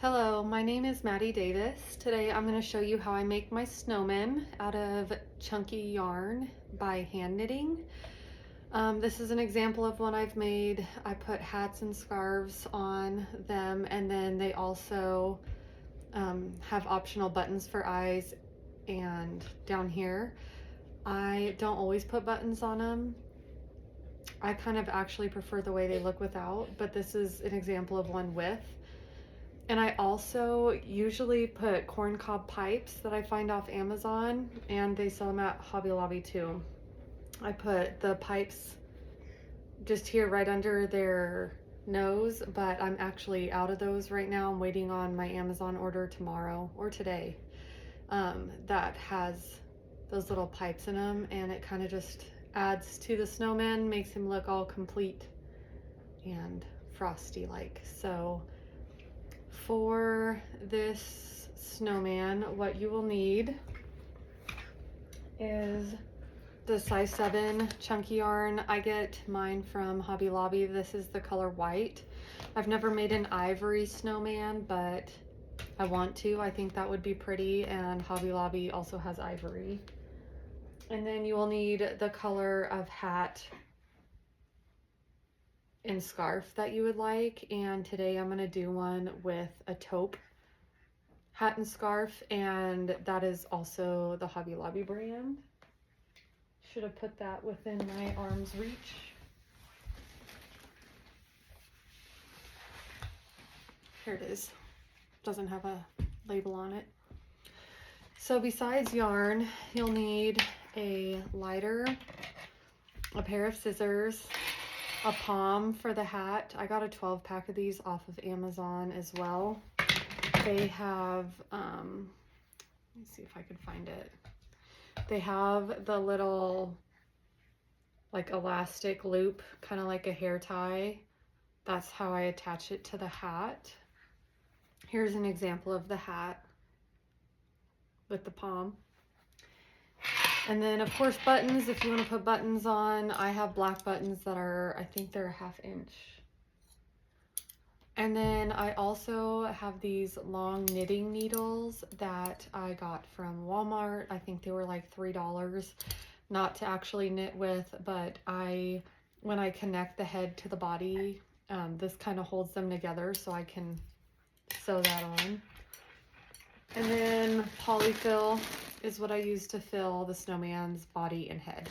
Hello, my name is Maddie Davis. Today I'm going to show you how I make my snowman out of chunky yarn by hand knitting. This is an example of one I've made. I put hats and scarves on them, and then they also have optional buttons for eyes and down here. I don't always put buttons on them. I kind of actually prefer the way they look without, but this is an example of one with. And I also usually put corncob pipes that I find off Amazon, and they sell them at Hobby Lobby too. I put the pipes just here right under their nose, but I'm actually out of those right now. I'm waiting on my Amazon order tomorrow or today that has those little pipes in them, and it kind of just adds to the snowman, makes him look all complete and frosty like. So for this snowman, what you will need is the size 7 chunky yarn. I get mine from Hobby Lobby. This is the color white. I've never made an ivory snowman, but I want to. I think that would be pretty, and Hobby Lobby also has ivory. And then you will need the color of hat and scarf that you would like, and today I'm going to do one with a taupe hat and scarf, and that is also the Hobby Lobby brand. Should have put that within my arm's reach. Here it is. Doesn't have a label on it. So besides yarn, you'll need a lighter, a pair of scissors, a palm for the hat. I got a 12-pack of these off of Amazon as well. They have, let me see if I can find it. They have the little like elastic loop, kind of like a hair tie. That's how I attach it to the hat. Here's an example of the hat with the palm. And then of course buttons, if you want to put buttons on. I have black buttons that are, I think they're a 1/2 inch. And then I also have these long knitting needles that I got from Walmart. I think they were like $3, not to actually knit with, but when I connect the head to the body, this kind of holds them together so I can sew that on. And then polyfill is what I use to fill the snowman's body and head.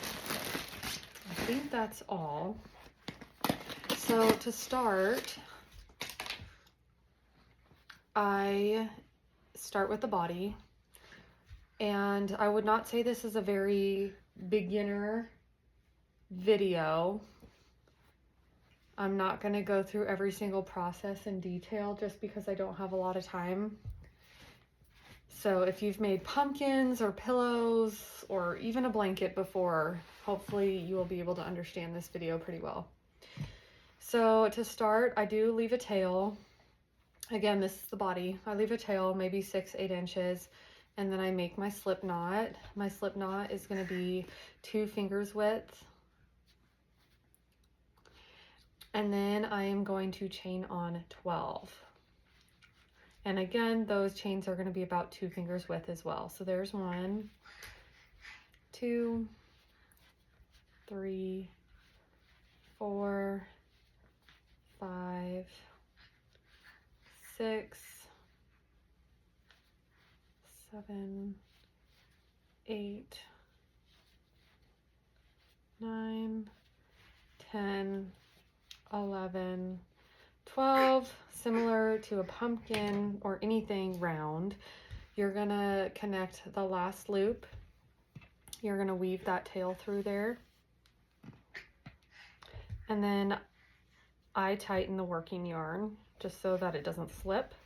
I think that's all. So to start, I start with the body, and I would not say this is a very beginner video. I'm not going to go through every single process in detail just because I don't have a lot of time. So if you've made pumpkins or pillows or even a blanket before, hopefully you will be able to understand this video pretty well. So to start, I do leave a tail. Again, this is the body. I leave a tail, maybe 6-8 inches, and then I make my slip knot. My slip knot is going to be 2 fingers width. And then I am going to chain on 12. And again, those chains are going to be about 2 fingers width as well. So there's 1, 2, 3, 4, 5, 6, 7, 8, 9, 10, 11, 12. Similar to a pumpkin or anything round, you're gonna connect the last loop. You're gonna weave that tail through there, and then I tighten the working yarn just so that it doesn't slip,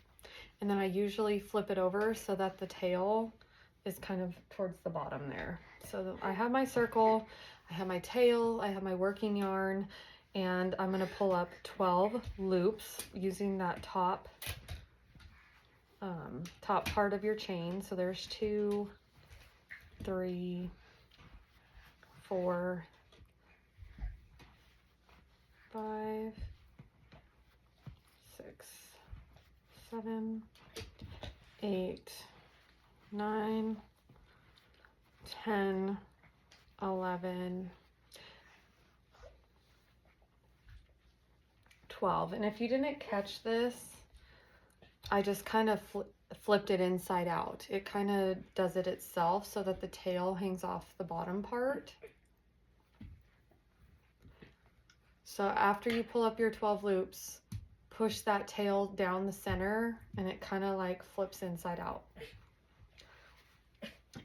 and then I usually flip it over so that the tail is kind of towards the bottom there. So I have my circle, I have my tail, I have my working yarn, and I'm going to pull up 12 loops using that top part of your chain. So there's 2, 3, 4, 5, 6, 7, 8, 9, 10, 11, 12. And if you didn't catch this, I just kind of flipped it inside out. It kind of does it itself so that the tail hangs off the bottom part. So after you pull up your 12 loops, push that tail down the center and it kind of like flips inside out.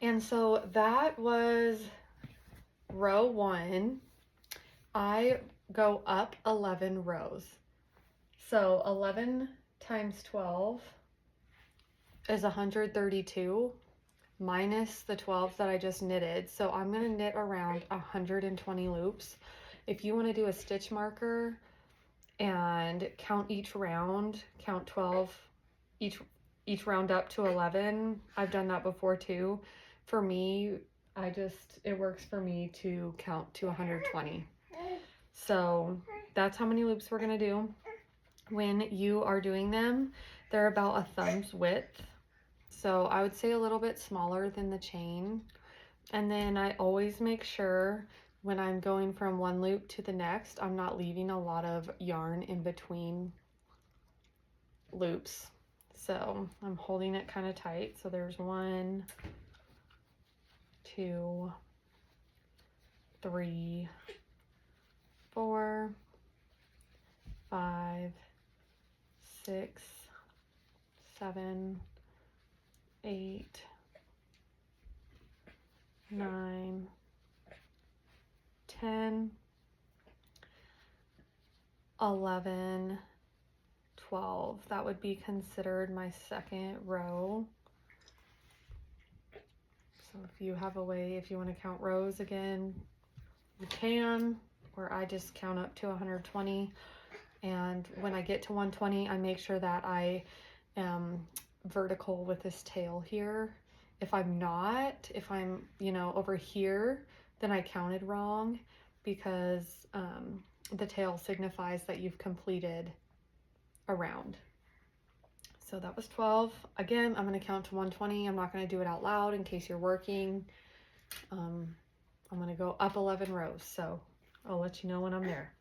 And so that was row 1. I go up 11 rows. So 11 times 12 is 132 minus the 12 that I just knitted. So I'm going to knit around 120 loops. If you want to do a stitch marker and count each round, count 12, each round up to 11. I've done that before too. For me, it works for me to count to 120. So that's how many loops we're going to do. When you are doing them, they're about a thumb's width. So I would say a little bit smaller than the chain. And then I always make sure when I'm going from one loop to the next, I'm not leaving a lot of yarn in between loops. So I'm holding it kind of tight. So there's 1, 2, 3, 4, 5, 6, 7, 8, 9, 10, 11, 12. That would be considered my second row. So if you have a way, if you want to count rows again, you can, or I just count up to 120. And when I get to 120, I make sure that I am vertical with this tail here. If I'm not, if I'm, over here, then I counted wrong because the tail signifies that you've completed a round. So that was 12. Again, I'm going to count to 120. I'm not going to do it out loud in case you're working. I'm going to go up 11 rows. So I'll let you know when I'm there.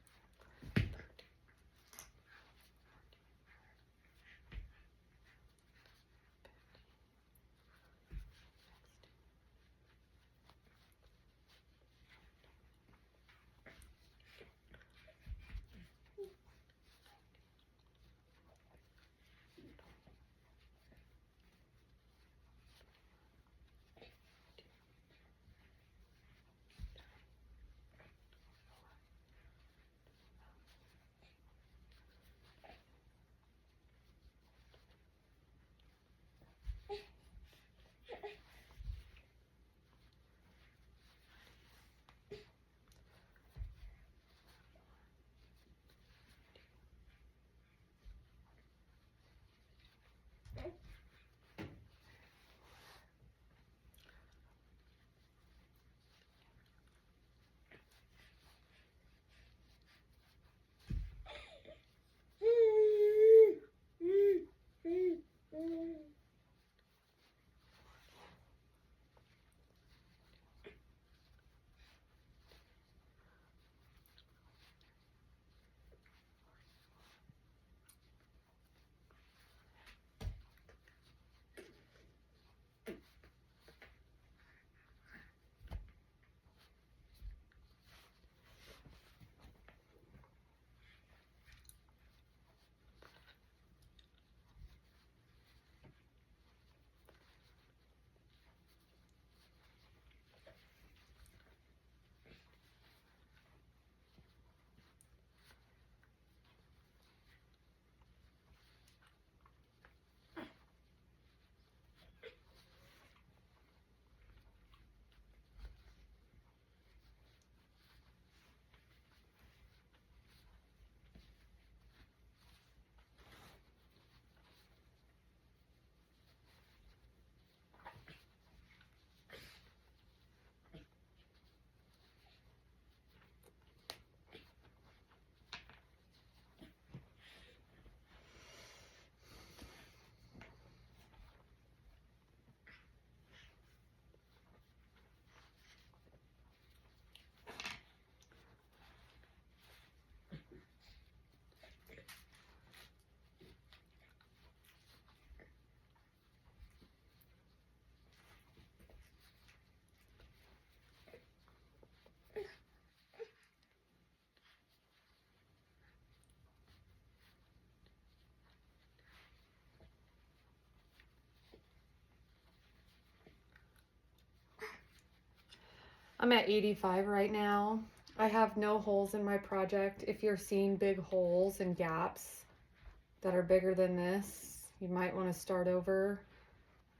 I'm at 85 right now. I have no holes in my project. If you're seeing big holes and gaps that are bigger than this, you might want to start over.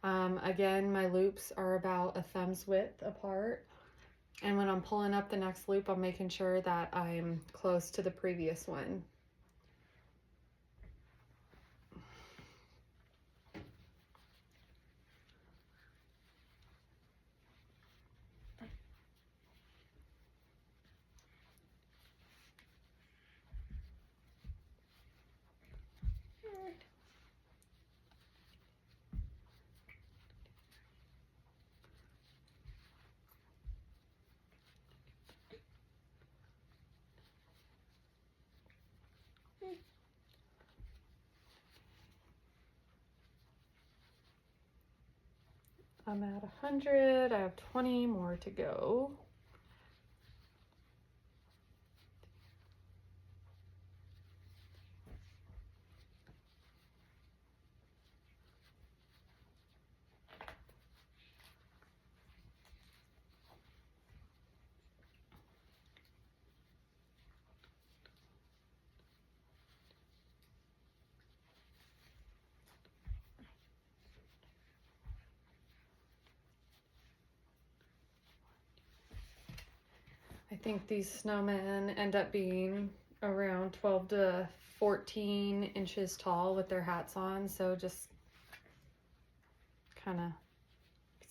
Again, my loops are about a thumb's width apart. And when I'm pulling up the next loop, I'm making sure that I'm close to the previous one. I'm at 100, I have 20 more to go. I think these snowmen end up being around 12 to 14 inches tall with their hats on, so just kind of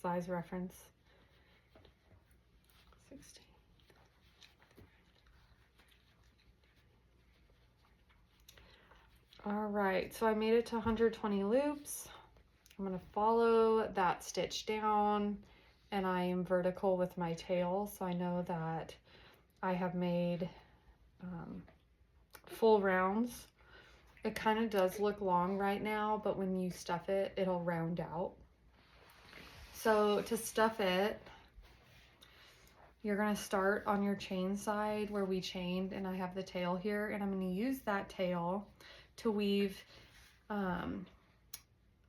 size reference. 16. All right, so I made it to 120 loops. I'm going to follow that stitch down, and I am vertical with my tail, so I know that I have made full rounds. It kind of does look long right now, but when you stuff it, it'll round out. So to stuff it, you're going to start on your chain side where we chained, and I have the tail here, and I'm going to use that tail to weave on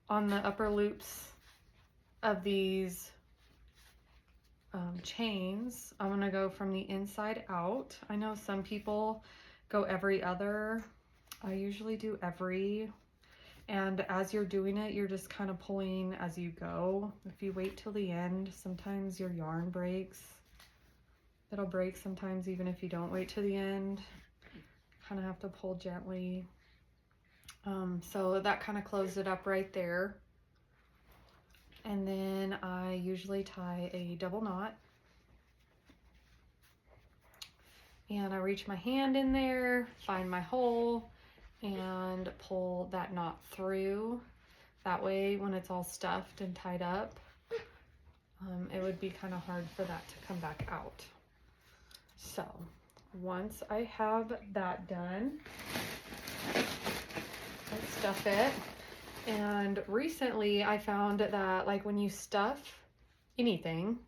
the upper loops of these chains. I'm going to go from the inside out. I know some people go every other. I usually do every. And as you're doing it, you're just kind of pulling as you go. If you wait till the end, sometimes your yarn breaks. It'll break sometimes even if you don't wait till the end. Kind of have to pull gently. So that kind of closed it up right there. And then I usually tie a double knot. And I reach my hand in there, find my hole, and pull that knot through. That way, when it's all stuffed and tied up, it would be kind of hard for that to come back out. So once I have that done, I stuff it. And recently I found that like when you stuff anything,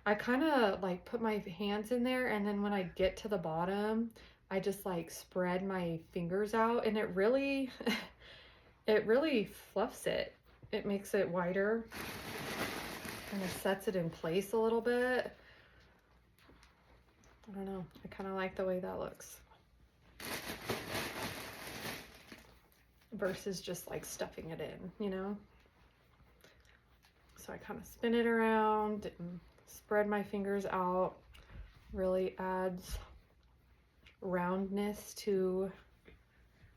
I kind of like put my hands in there, and then when I get to the bottom, I just like spread my fingers out, and it really fluffs it. It makes it wider, kind of sets it in place a little bit. I don't know, I kind of like the way that looks versus just like stuffing it in, you know? So I kind of spin it around and spread my fingers out. Really adds roundness to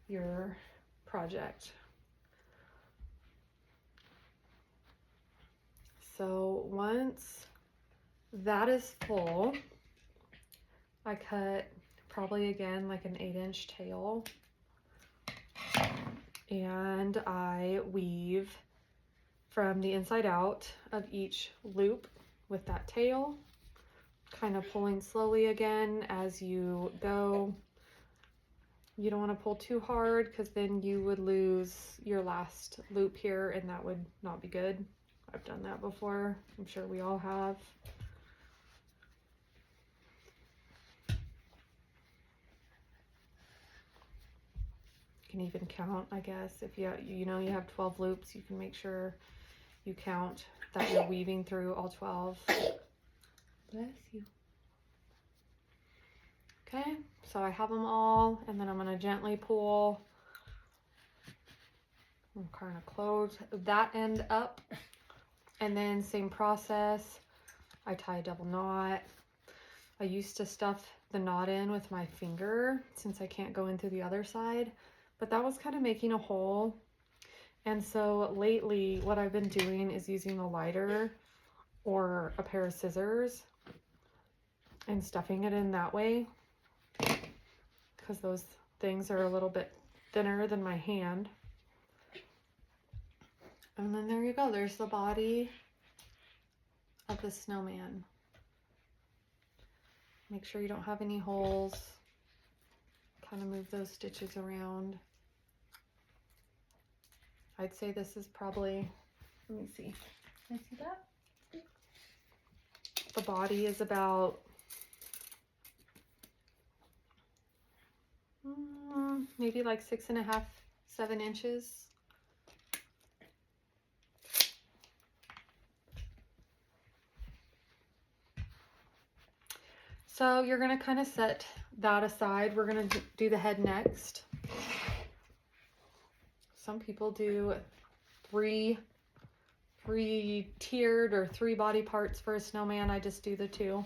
your project. So once that is full, I cut probably again like an 8-inch tail, and I weave from the inside out of each loop with that tail, kind of pulling slowly again as you go. You don't want to pull too hard because then you would lose your last loop here, and that would not be good. I've done that before. I'm sure we all have. You can even count, I guess. If you know you have 12 loops, you can make sure you count that you're weaving through all 12. Bless you. Okay, so I have them all, and then I'm going to gently pull and kind of close that end up, and then same process. I tie a double knot. I used to stuff the knot in with my finger since I can't go in through the other side, but that was kind of making a hole. And so lately what I've been doing is using a lighter or a pair of scissors and stuffing it in that way, because those things are a little bit thinner than my hand. And then there you go, there's the body of the snowman. Make sure you don't have any holes. Kind of move those stitches around. I'd say this is probably, let me see, can I see that? The body is about maybe like 6.5, 7 inches. So you're gonna kind of set that aside. We're gonna do the head next. Some people do three tiered or 3 body parts for a snowman. I just do the 2.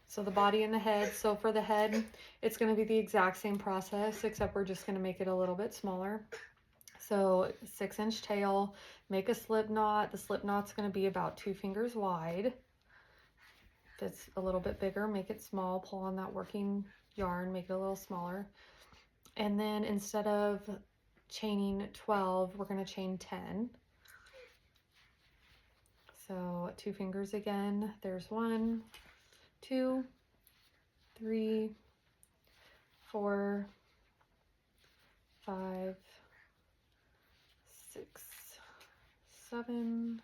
So the body and the head. So for the head, it's going to be the exact same process, except we're just going to make it a little bit smaller. So 6-inch tail, make a slip knot. The slip knot's going to be about 2 fingers wide. If it's a little bit bigger, make it small. Pull on that working yarn, make it a little smaller. And then instead of chaining 12, we're going to chain 10. So 2 fingers again. There's 1, 2, 3, 4, 5, 6, 7,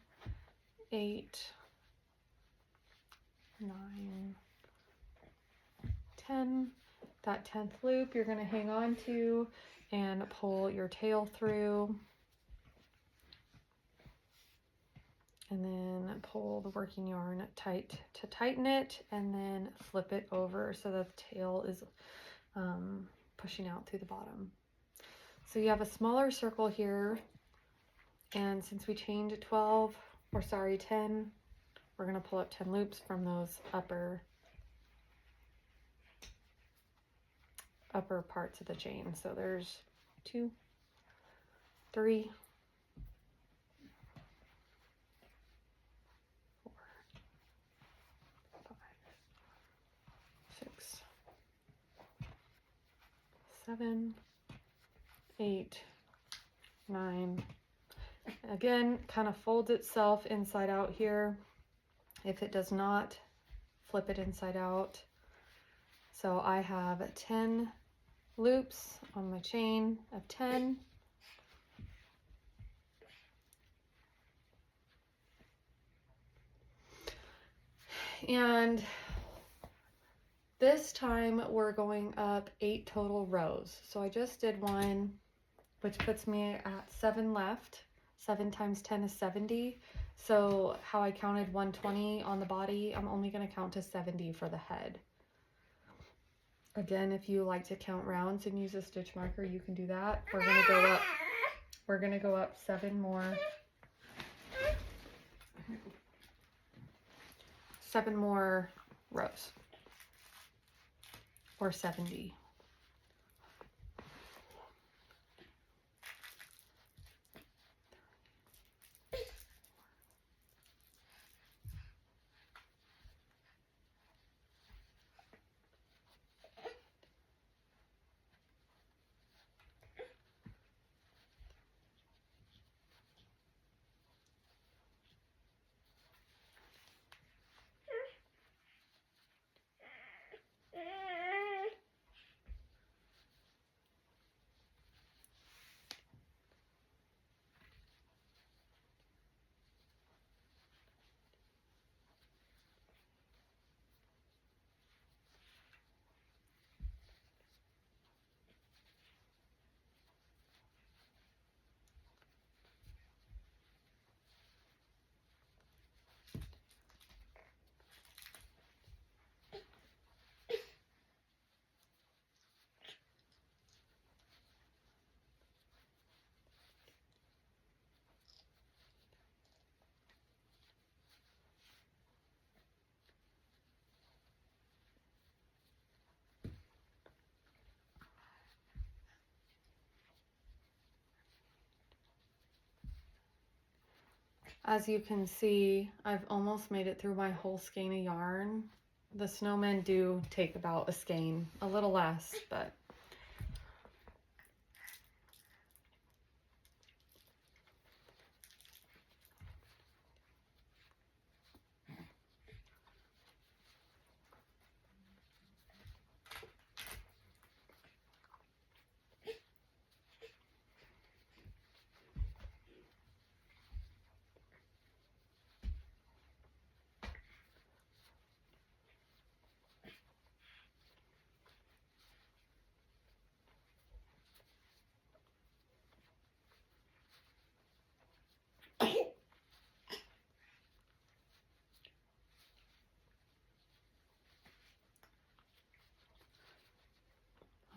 8, 9, 10. That 10th loop you're going to hang on to and pull your tail through. And then pull the working yarn tight to tighten it, and then flip it over so that the tail is pushing out through the bottom. So you have a smaller circle here, and since we chained 10, we're going to pull up 10 loops from those upper parts of the chain. So there's 2, 3, 4, 5, 6, 7, 8, 9. Again, kind of folds itself inside out here. If it does not, flip it inside out. So I have 10 loops on my chain of 10. And this time we're going up 8 total rows. So I just did one, which puts me at 7 left. 7 times 10 is 70. So how I counted 120 on the body, I'm only going to count to 70 for the head. Again, if you like to count rounds and use a stitch marker, you can do that. We're going to go up 7 more. 7 more rows, or 70. As you can see, I've almost made it through my whole skein of yarn. The snowmen do take about a skein, a little less, but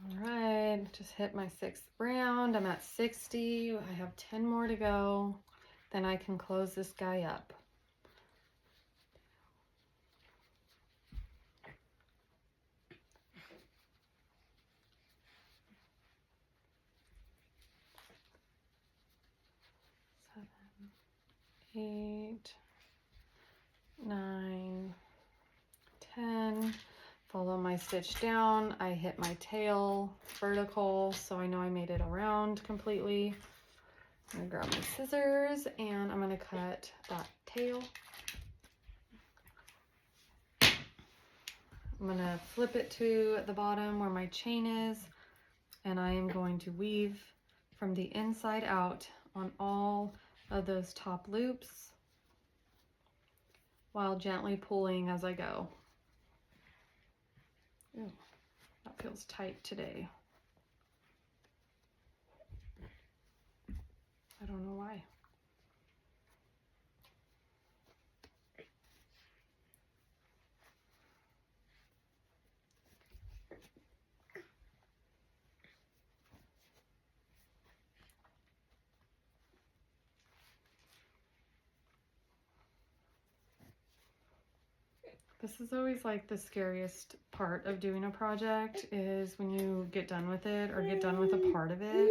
all right, just hit my 6th round. I'm at 60. I have 10 more to go. Then I can close this guy up. Seven, 8, 9, 10. Follow my stitch down. I hit my tail vertical, so I know I made it around completely. I'm gonna grab my scissors and I'm gonna cut that tail. I'm gonna flip it to the bottom where my chain is, and I am going to weave from the inside out on all of those top loops while gently pulling as I go. Ooh, that feels tight today. I don't know why. This is always like the scariest part of doing a project, is when you get done with it or get done with a part of it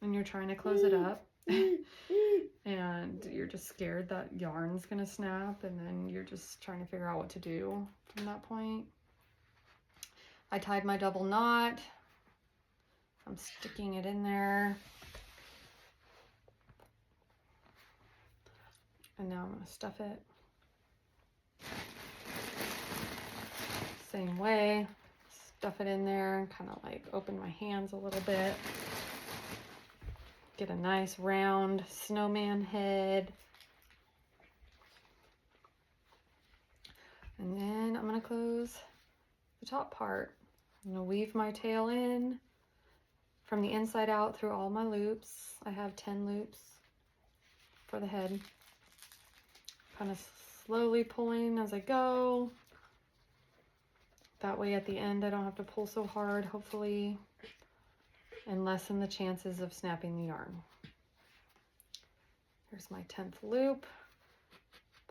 and you're trying to close it up and you're just scared that yarn's gonna snap, and then you're just trying to figure out what to do from that point. I tied my double knot. I'm sticking it in there. And now I'm gonna stuff it. Same way, stuff it in there, kind of like open my hands a little bit. Get a nice round snowman head. And then I'm gonna close the top part. I'm gonna weave my tail in from the inside out through all my loops. I have 10 loops for the head. Kind of slowly pulling as I go. That way at the end I don't have to pull so hard, hopefully, and lessen the chances of snapping the yarn. Here's my 10th loop.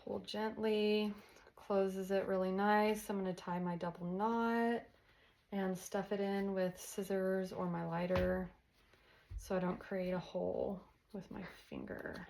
Pull gently, closes it really nice. I'm going to tie my double knot and stuff it in with scissors or my lighter so I don't create a hole with my finger.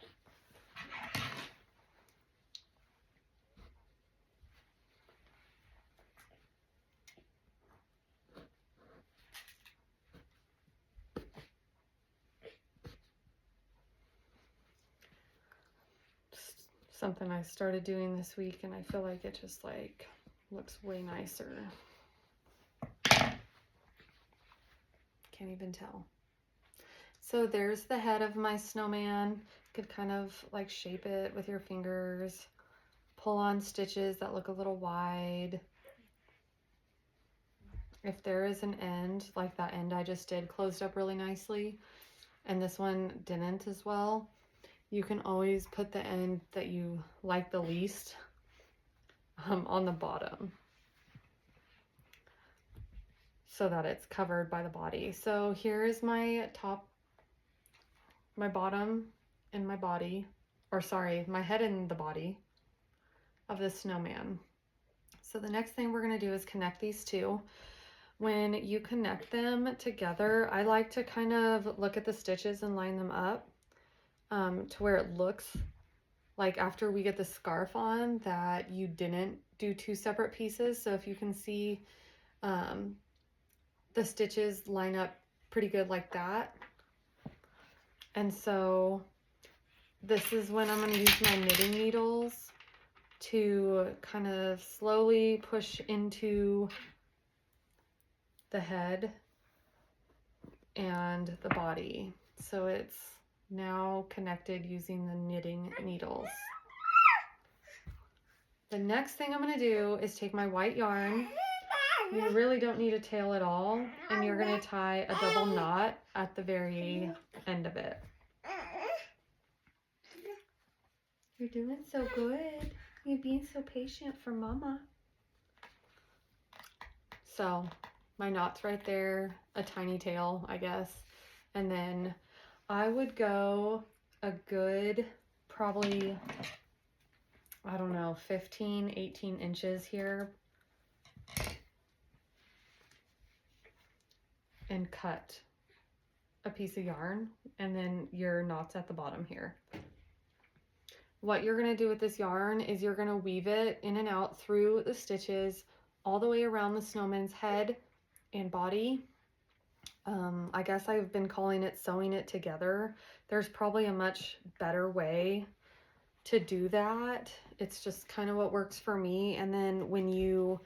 Something I started doing this week, and I feel like it just like looks way nicer. Can't even tell. So there's the head of my snowman. You could kind of like shape it with your fingers, pull on stitches that look a little wide. If there is an end, like that end I just did closed up really nicely, and this one didn't as well, you can always put the end that you like the least on the bottom so that it's covered by the body. So here is my top, my bottom, and my body, or sorry, my head and the body of the snowman. So the next thing we're going to do is connect these two. When you connect them together, I like to kind of look at the stitches and line them up to where it looks like after we get the scarf on, that you didn't do 2 separate pieces. So if you can see, the stitches line up pretty good like that. And so this is when I'm going to use my knitting needles to kind of slowly push into the head and the body. So it's now connected using the knitting needles. The next thing I'm going to do is take my white yarn. You really don't need a tail at all, and you're going to tie a double knot at the very end of it. You're doing so good. You're being so patient for mama. So my knot's right there, a tiny tail, I guess. And then I would go a good, probably, I don't know, 15, 18 inches here. And cut a piece of yarn, and then your knot's at the bottom here. What you're going to do with this yarn is you're going to weave it in and out through the stitches all the way around the snowman's head and body. I guess I've been calling it sewing it together. There's probably a much better way to do that. It's just kind of what works for me. And then when you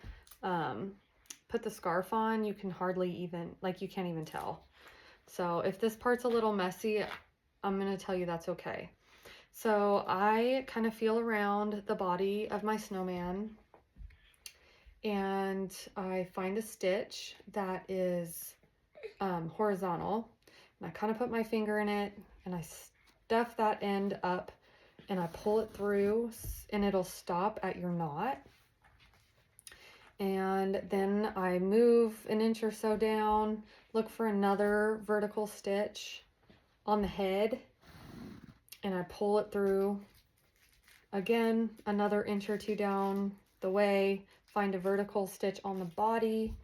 put the scarf on, you can hardly even, like, you can't even tell. So if this part's a little messy, I'm going to tell you that's okay. So I kind of feel around the body of my snowman, and I find a stitch that is horizontal, and I kind of put my finger in it, and I stuff that end up, and I pull it through, and it'll stop at your knot. And then I move an inch or so down, look for another vertical stitch on the head, and I pull it through again, another inch or two down the way, find a vertical stitch on the body,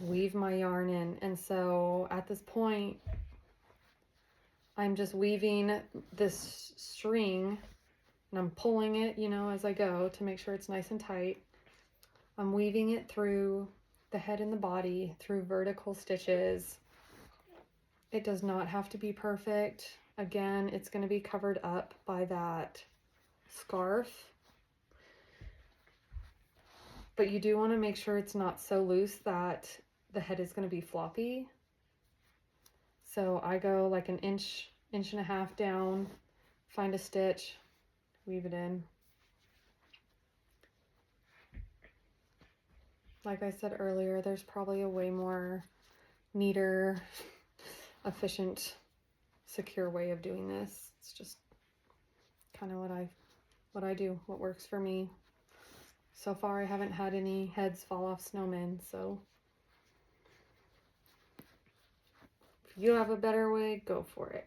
weave my yarn in. And so at this point, I'm just weaving this string, and I'm pulling it, you know, as I go to make sure it's nice and tight. I'm weaving it through the head and the body through vertical stitches. It does not have to be perfect. Again, it's going to be covered up by that scarf. But you do want to make sure it's not so loose that the head is going to be floppy. So I go like an inch, inch and a half down, find a stitch, weave it in. Like I said earlier, there's probably a way more neater, efficient, secure way of doing this. It's just kind of what I do, what works for me. So far, I haven't had any heads fall off snowmen, so if you have a better way, go for it.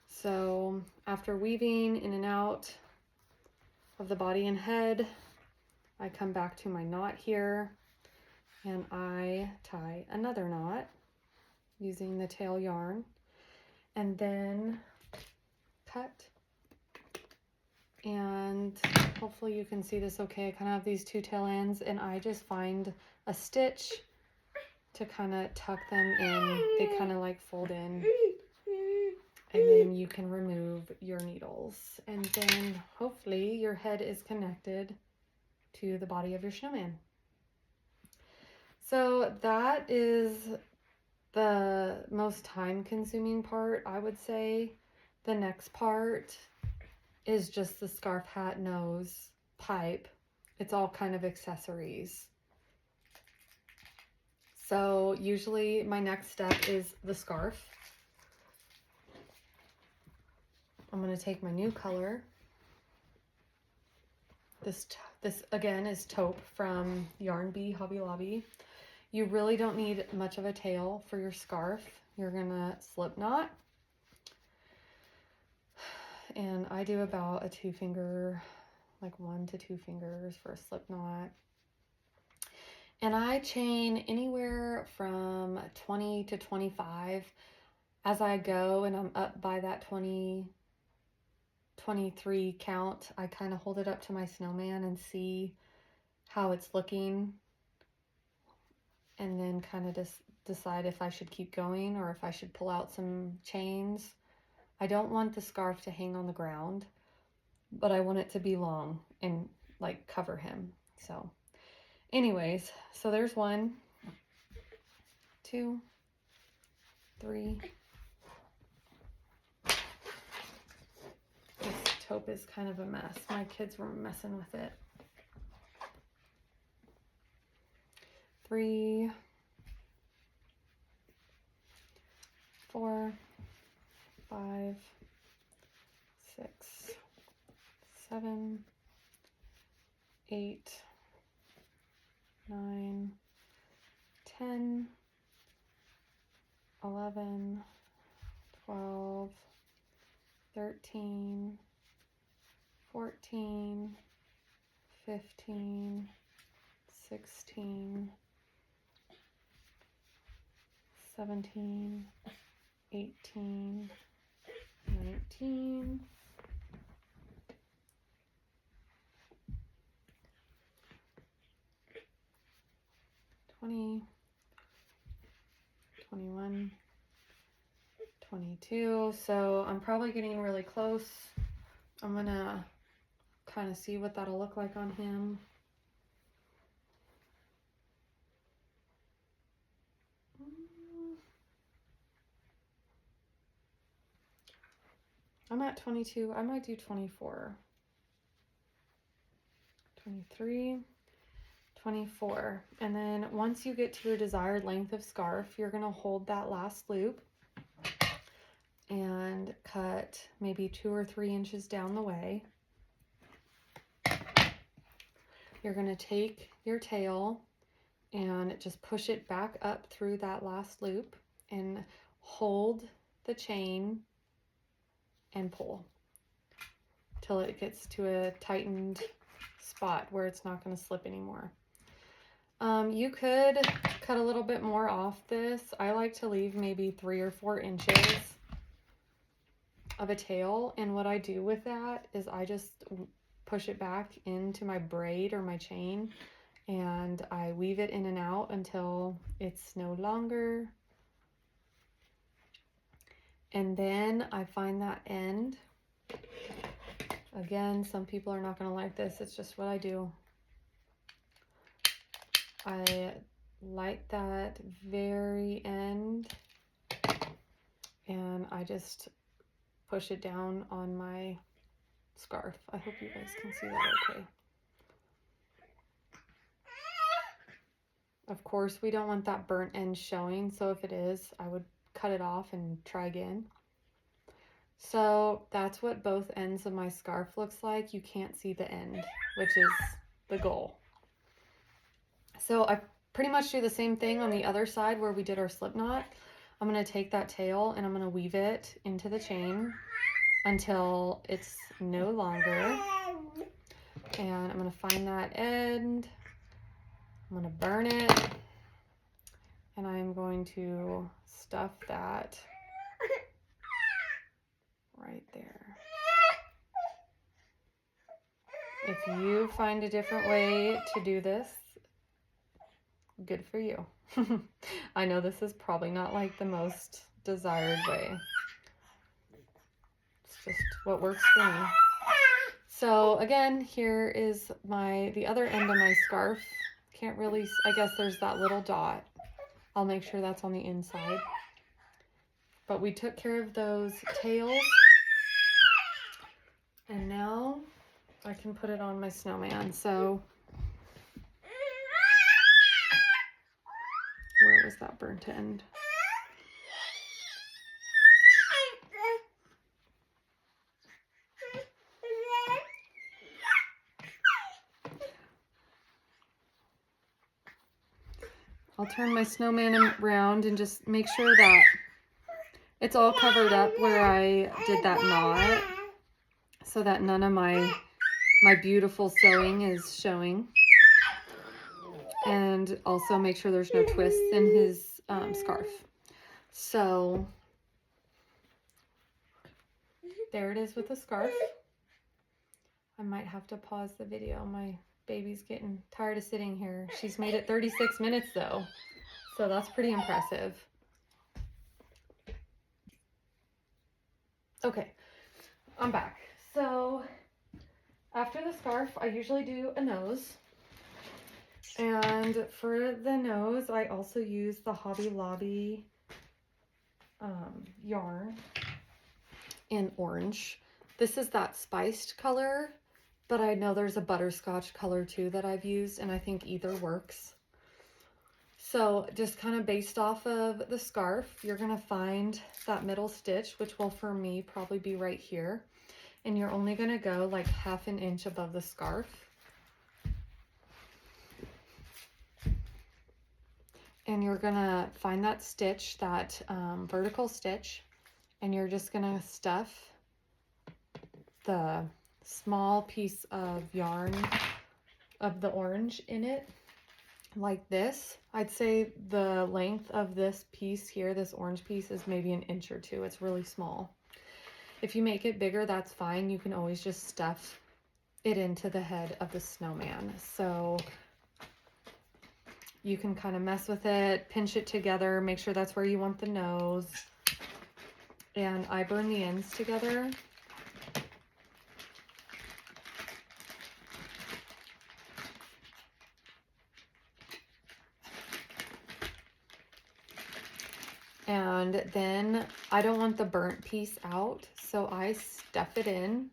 So after weaving in and out of the body and head, I come back to my knot here, and I tie another knot using the tail yarn, and then cut. And hopefully you can see this okay. I kind of have these two tail ends, and I just find a stitch to kind of tuck them in. They kind of like fold in, and then you can remove your needles, and then hopefully your head is connected to the body of your snowman. So that is the most time consuming part, I would say. The next part is just the scarf, hat, nose, pipe. It's all kind of accessories. So usually my next step is the scarf. I'm going to take my new color. This again is taupe from Yarn Bee Hobby Lobby. You really don't need much of a tail for your scarf. You're gonna slip knot, and I do about a 2 finger, like 1 to 2 fingers for a slip knot. And I chain anywhere from 20 to 25 as I go, and I'm up by that 20 23 count, I kind of hold it up to my snowman and see how it's looking, and then kind of just decide if I should keep going or if I should pull out some chains. I don't want the scarf to hang on the ground, but I want it to be long and like cover him. So anyways, so there's 1, 2, 3. This taupe is kind of a mess. My kids were messing with it. 3, 4, 5, 6, 7, 8, 9, 10, 11, 12, 13, 14, 15, 16, 17, 18, 19, 20, 21, 22. So I'm probably getting really close. I'm gonna kind of see what that'll look like on him. I'm at 22. I might do 24. 23, 24. And then once you get to your desired length of scarf, you're going to hold that last loop and cut maybe 2 or 3 inches down the way. You're going to take your tail and just push it back up through that last loop and hold the chain and pull till it gets to a tightened spot where it's not going to slip anymore. You could cut a little bit more off this. I like to leave maybe 3 or 4 inches of a tail, and what I do with that is I just push it back into my braid or my chain, and I weave it in and out until it's no longer. And then I find that end. Again, some people are not going to like this. It's just what I do. I light that very end and I just push it down on my scarf. I hope you guys can see that okay. Of course, we don't want that burnt end showing, so if it is, I would cut it off and try again. So that's what both ends of my scarf looks like. You can't see the end, which is the goal. So I pretty much do the same thing on the other side where we did our slip knot. I'm going to take that tail and I'm going to weave it into the chain until it's no longer. And I'm going to find that end. I'm going to burn it. And I'm going to stuff that right there. If you find a different way to do this, good for you. I know this is probably not like the most desired way. It's just what works for me. So again, here is the other end of my scarf. Can't really, I guess there's that little dot. I'll make sure that's on the inside. But we took care of those tails. And now I can put it on my snowman. So where was that burnt end? I'll turn my snowman around and just make sure that it's all covered up where I did that knot, so that none of my beautiful sewing is showing. And also make sure there's no twists in his scarf. So there it is with the scarf. I might have to pause the video. My baby's getting tired of sitting here. She's made it 36 minutes though, so that's pretty impressive. Okay, I'm back. So after the scarf, I usually do a nose. And for the nose, I also use the Hobby Lobby yarn in orange. This is that spiced color, but I know there's a butterscotch color too that I've used, and I think either works. So just kind of based off of the scarf, you're gonna find that middle stitch, which will for me probably be right here. And you're only gonna go like 1/2 inch above the scarf. And you're gonna find that stitch, that vertical stitch, and you're just gonna stuff the small piece of yarn of the orange in it like this. I'd say the length of this piece here, this orange piece, is maybe 1 inch or 2. It's really small. If you make it bigger, that's fine. You can always just stuff it into the head of the snowman. So you can kind of mess with it, pinch it together, make sure that's where you want the nose. And I burn the ends together. And then I don't want the burnt piece out, so I stuff it in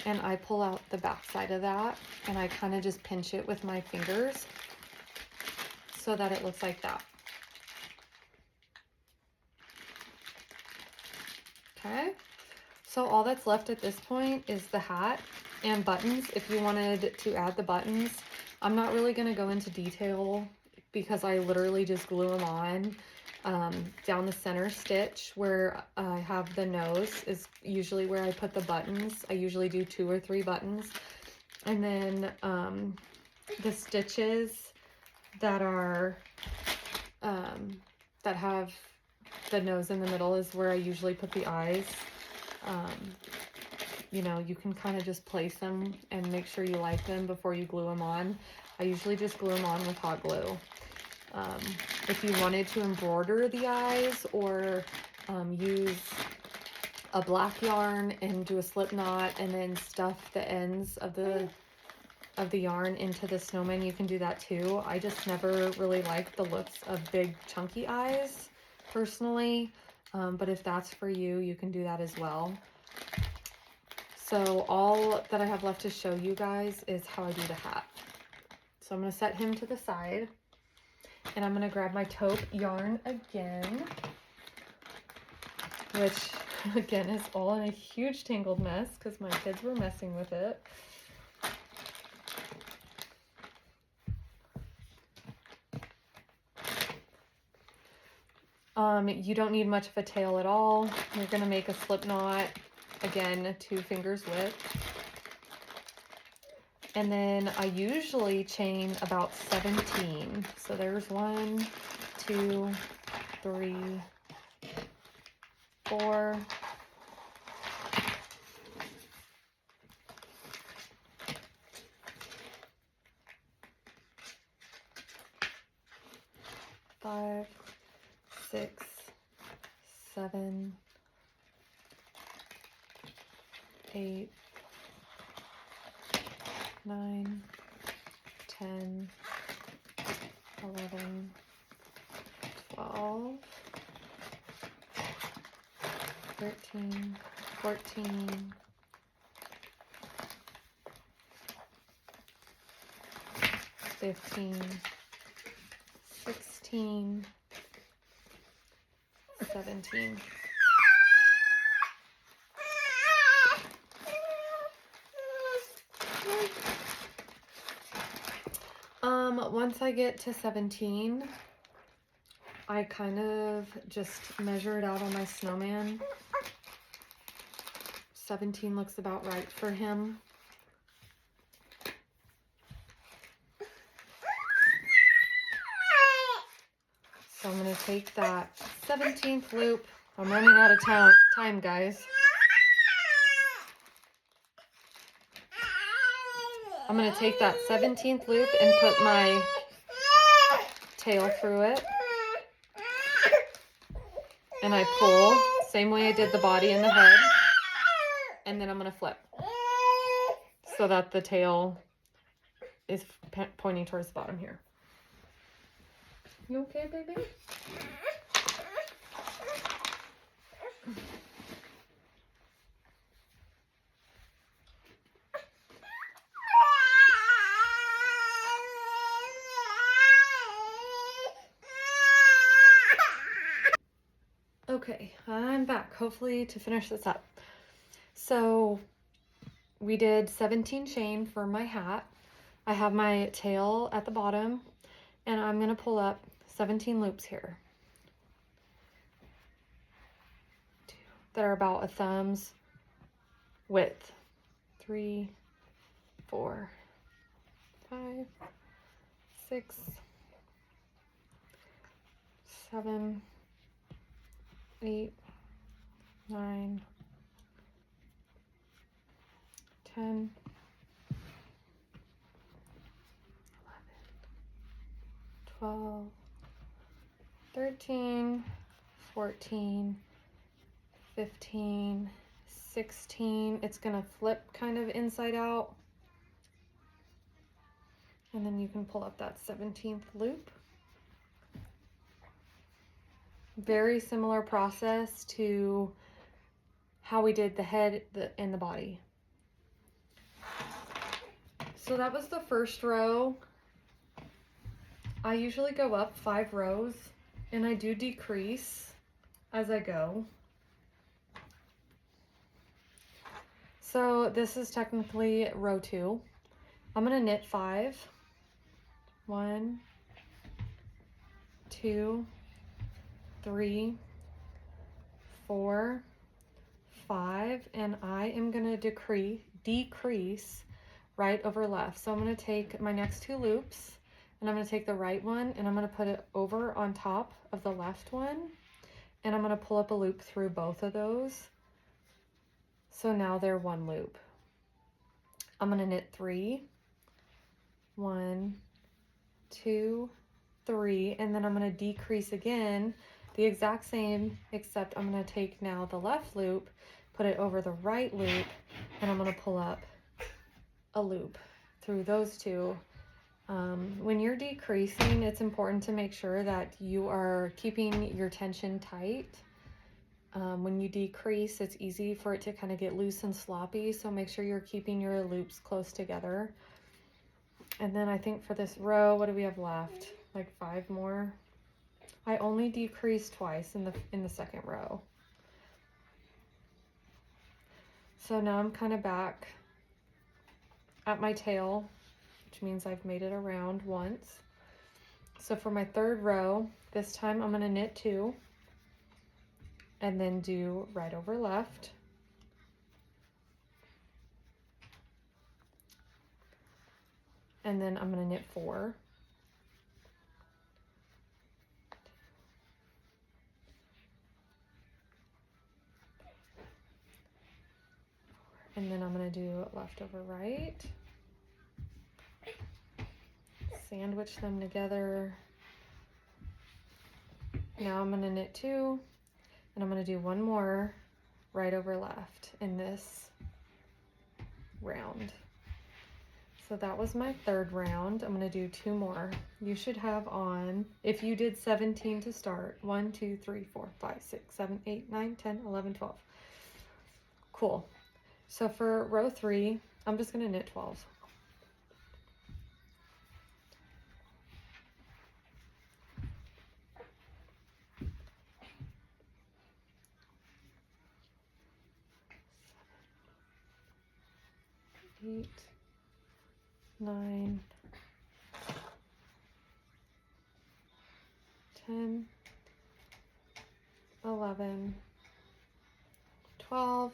and I pull out the back side of that and I kind of just pinch it with my fingers so that it looks like that. Okay, so all that's left at this point is the hat and buttons. If you wanted to add the buttons, I'm not really going to go into detail because I literally just glue them on. Down the center stitch where I have the nose is usually where I put the buttons. I usually do 2 or 3 buttons. And then the stitches that are that have the nose in the middle is where I usually put the eyes. You know, you can kind of just place them and make sure you like them before you glue them on. I usually just glue them on with hot glue. If you wanted to embroider the eyes or use a black yarn and do a slip knot and then stuff the ends of the yarn into the snowman, you can do that too. I just never really liked the looks of big chunky eyes personally, but if that's for you, you can do that as well. So all that I have left to show you guys is how I do the hat. So I'm going to set him to the side. And I'm going to grab my taupe yarn again, which again is all in a huge tangled mess because my kids were messing with it. You don't need much of a tail at all. You're going to make a slip knot, again, 2 fingers width. And then I usually chain about 17. So there's 1, 2, 3, 4. 5, 6, 7, 8, 9, 10, 11, 12, 13, 14, 15, 16, 17. Once I get to 17, I kind of just measure it out on my snowman. 17 looks about right for him. So I'm going to take that 17th loop. I'm running out of time, guys. I'm going to take that 17th loop and put my tail through it. And I pull, same way I did the body and the head. And then I'm going to flip so that the tail is pointing towards the bottom here. You okay, baby? Okay, I'm back, hopefully to finish this up. So we did 17 chain for my hat. I have my tail at the bottom, and I'm gonna pull up 17 loops here that are about a thumb's width. 3, 4, 5, 6, 7, 8, 9, 10, 12, 13, 14, 15, 16. It's gonna flip kind of inside out. And then you can pull up that 17th loop. Very similar process to how we did the head and the body. So that was the first row. I usually go up 5 rows, and I do decrease as I go. So this is technically row 2. I'm gonna knit 5. 1, 2, 3, 4, 5, and I am gonna decrease right over left. So I'm gonna take my next 2 loops, and I'm gonna take the right one, and I'm gonna put it over on top of the left one, and I'm gonna pull up a loop through both of those. So now they're 1 loop. I'm gonna knit 3, 1, 2, 3, and then I'm gonna decrease again, the exact same, except I'm gonna take now the left loop, put it over the right loop, and I'm gonna pull up a loop through those 2. When you're decreasing, it's important to make sure that you are keeping your tension tight. When you decrease, it's easy for it to kind of get loose and sloppy, so make sure you're keeping your loops close together. And then I think for this row, what do we have left? Like 5 more. I only decreased twice in the second row. So now I'm kind of back at my tail, which means I've made it around once. So for my 3rd row, this time I'm gonna knit 2 and then do right over left. And then I'm gonna knit 4. And then I'm gonna do left over right. Sandwich them together. Now I'm gonna knit 2, and I'm gonna do 1 more right over left in this round. So that was my 3rd round. I'm gonna do 2 more. You should have on, if you did 17 to start, 1, 2, 3, 4, 5, 6, 7, 8, 9, 10, 11, 12. Cool. So for row 3, I'm just gonna knit 12. Eight, 9, 10, 11, 12,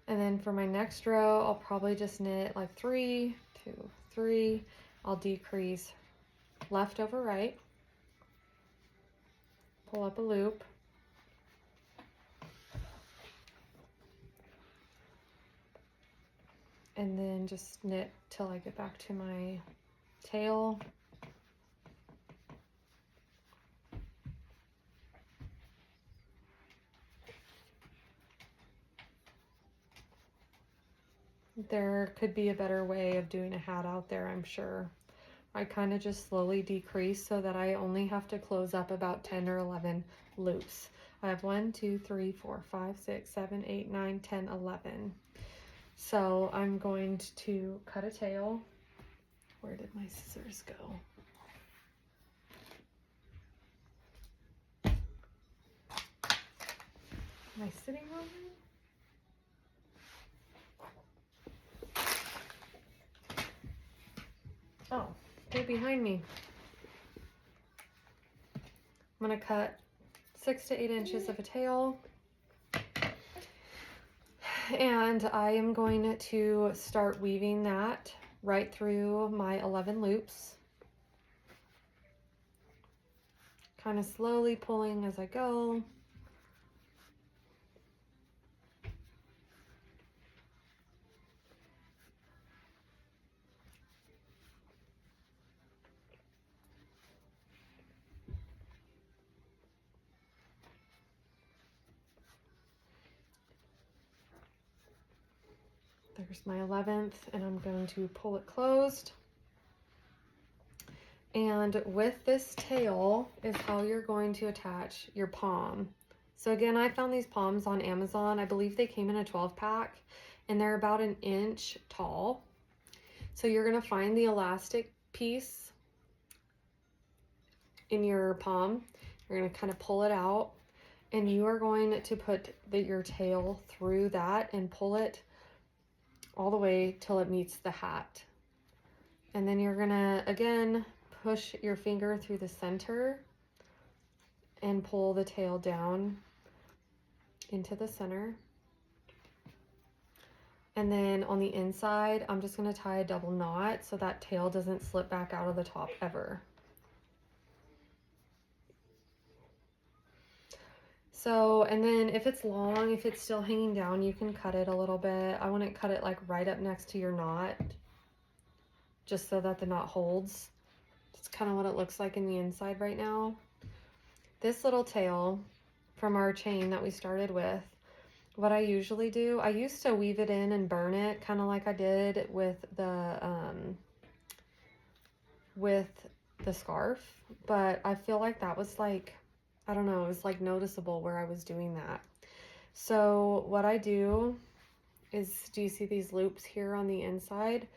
and then for my next row, I'll probably just knit like 3, 2, 3. I'll decrease left over right, pull up a loop, and then just knit till I get back to my tail. There could be a better way of doing a hat out there, I'm sure. I kind of just slowly decrease so that I only have to close up about 10 or 11 loops. I have 1, 2, 3, 4, 5, 6, 7, 8, 9, 10, 11. So I'm going to cut a tail. Where did my scissors go? Am I sitting on it? Oh, they're behind me. I'm going to cut 6 to 8 inches of a tail. And I am going to start weaving that right through my 11 loops. Kind of slowly pulling as I go. There's my 11th, and I'm going to pull it closed. And with this tail is how you're going to attach your pom. So again, I found these poms on Amazon. I believe they came in a 12 pack, and they're about 1 inch tall. So you're gonna find the elastic piece in your pom. You're gonna kind of pull it out, and you are going to put your tail through that and pull it all the way till it meets the hat. And then you're gonna, again, push your finger through the center and pull the tail down into the center. And then on the inside, I'm just gonna tie a double knot so that tail doesn't slip back out of the top ever. So, and then if it's long, if it's still hanging down, you can cut it a little bit. I wouldn't cut it like right up next to your knot, just so that the knot holds. It's kind of what it looks like in the inside right now. This little tail from our chain that we started with, what I usually do, I used to weave it in and burn it, kind of like I did with the scarf, but I feel like that was like, I don't know, it was like noticeable where I was doing that. So what I do is, do you see these loops here on the inside?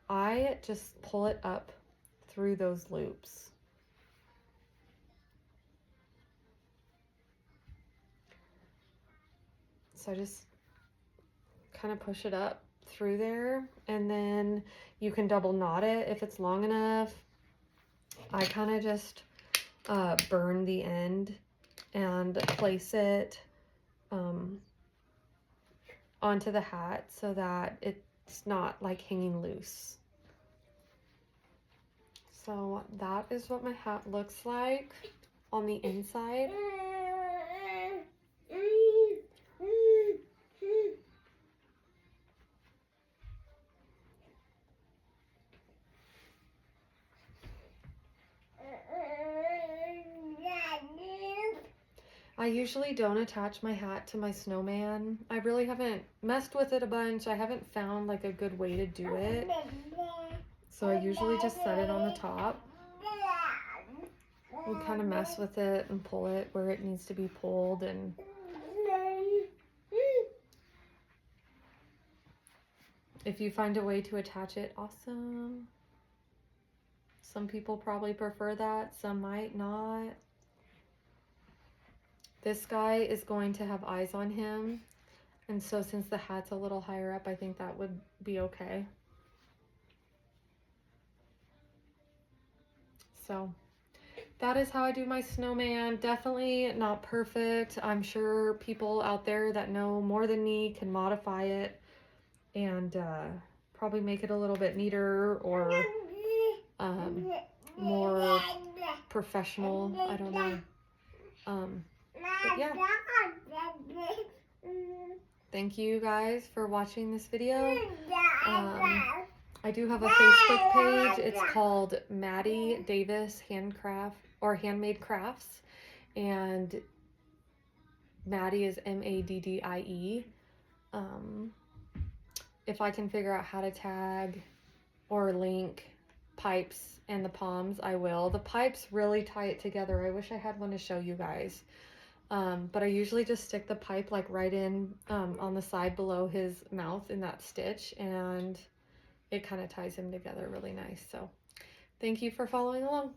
I just pull it up through those loops. So I just kind of push it up through there, and then you can double knot it if it's long enough. I kind of just burn the end and place it onto the hat so that it's not like hanging loose. So that is what my hat looks like on the inside. I usually don't attach my hat to my snowman. I really haven't messed with it a bunch. I haven't found like a good way to do it. So I usually just set it on the top. We kind of mess with it and pull it where it needs to be pulled, and if you find a way to attach it, awesome. Some people probably prefer that, some might not. This guy is going to have eyes on him, and so since the hat's a little higher up, I think that would be okay. So that is how I do my snowman. Definitely not perfect. I'm sure people out there that know more than me can modify it and probably make it a little bit neater or more professional. I don't know. But yeah. thank you guys for watching this video. I do have a Facebook page. It's called Maddie Davis Handmade Crafts, and Maddie is Maddie. If I can figure out how to tag or link pipes and the palms, I will. The pipes really tie it together. I wish I had one to show you guys. But I usually just stick the pipe like right in on the side below his mouth in that stitch, and it kind of ties him together really nice. So thank you for following along.